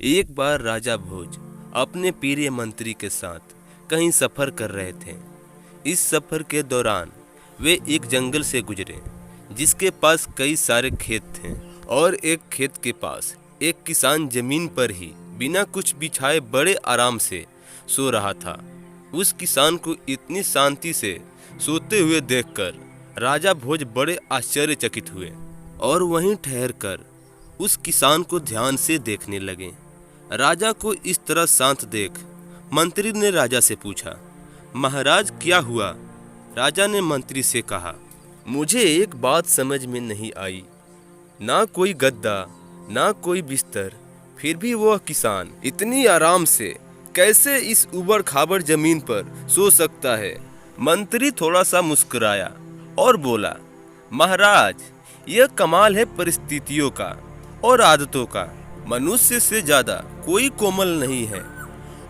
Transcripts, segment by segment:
एक बार राजा भोज अपने प्रिय मंत्री के साथ कहीं सफर कर रहे थे। इस सफर के दौरान वे एक जंगल से गुजरे जिसके पास कई सारे खेत थे और एक खेत के पास एक किसान जमीन पर ही बिना कुछ बिछाए बड़े आराम से सो रहा था। उस किसान को इतनी शांति से सोते हुए देखकर राजा भोज बड़े आश्चर्यचकित हुए और वहीं ठहरकर उस किसान को ध्यान से देखने लगे। राजा को इस तरह शांत देख मंत्री ने राजा से पूछा, महाराज क्या हुआ? राजा ने मंत्री से कहा, मुझे एक बात समझ में नहीं आई। ना कोई गद्दा ना कोई बिस्तर, फिर भी वह किसान इतनी आराम से कैसे इस उबड़ खाबड़ जमीन पर सो सकता है? मंत्री थोड़ा सा मुस्कुराया और बोला, महाराज यह कमाल है परिस्थितियों का और आदतों का। मनुष्य से ज्यादा कोई कोमल नहीं है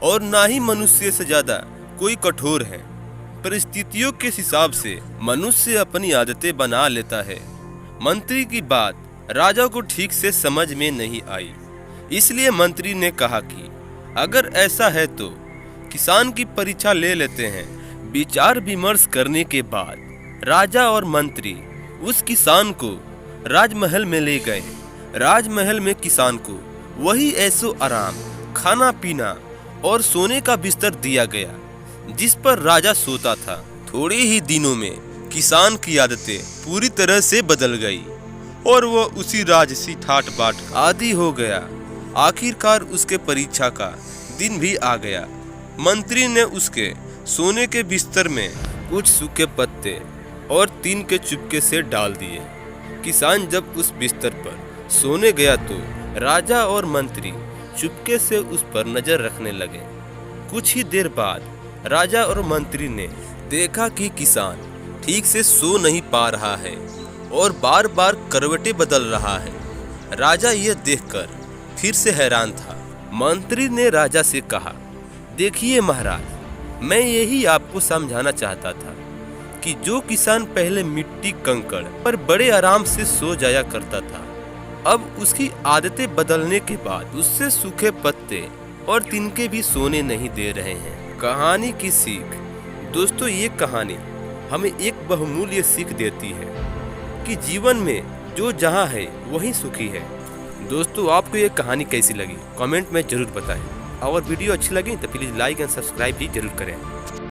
और ना ही मनुष्य से ज्यादा कोई कठोर है। परिस्थितियों के हिसाब से मनुष्य अपनी आदतें बना लेता है। मंत्री की बात राजा को ठीक से समझ में नहीं आई, इसलिए मंत्री ने कहा कि अगर ऐसा है तो किसान की परीक्षा ले लेते हैं। विचार विमर्श करने के बाद राजा और मंत्री उस किसान को राजमहल में ले गए। राजमहल में किसान को वही ऐसो आराम, खाना पीना और सोने का बिस्तर दिया गया जिस पर राजा सोता था। थोड़े ही दिनों में किसान की आदतें पूरी तरह से बदल गई और वह उसी राजसी ठाट बाट आदी हो गया। आखिरकार उसके परीक्षा का दिन भी आ गया। मंत्री ने उसके सोने के बिस्तर में कुछ सूखे पत्ते और तीन के चुपके से डाल दिए। किसान जब उस बिस्तर पर सोने गया तो राजा और मंत्री चुपके से उस पर नजर रखने लगे। कुछ ही देर बाद राजा और मंत्री ने देखा कि किसान ठीक से सो नहीं पा रहा है और बार बार करवटें बदल रहा है। राजा यह देखकर फिर से हैरान था। मंत्री ने राजा से कहा, देखिए महाराज, मैं यही आपको समझाना चाहता था कि जो किसान पहले मिट्टी कंकड़ पर बड़े आराम से सो जाया करता था, अब उसकी आदतें बदलने के बाद उससे सूखे पत्ते और तिनके भी सोने नहीं दे रहे हैं। कहानी की सीख। दोस्तों, ये कहानी हमें एक बहुमूल्य सीख देती है कि जीवन में जो जहाँ है वहीं सुखी है। दोस्तों, आपको ये कहानी कैसी लगी कमेंट में जरूर बताएं और वीडियो अच्छी लगी तो प्लीज़ लाइक एंड सब्सक्राइब भी जरूर करें।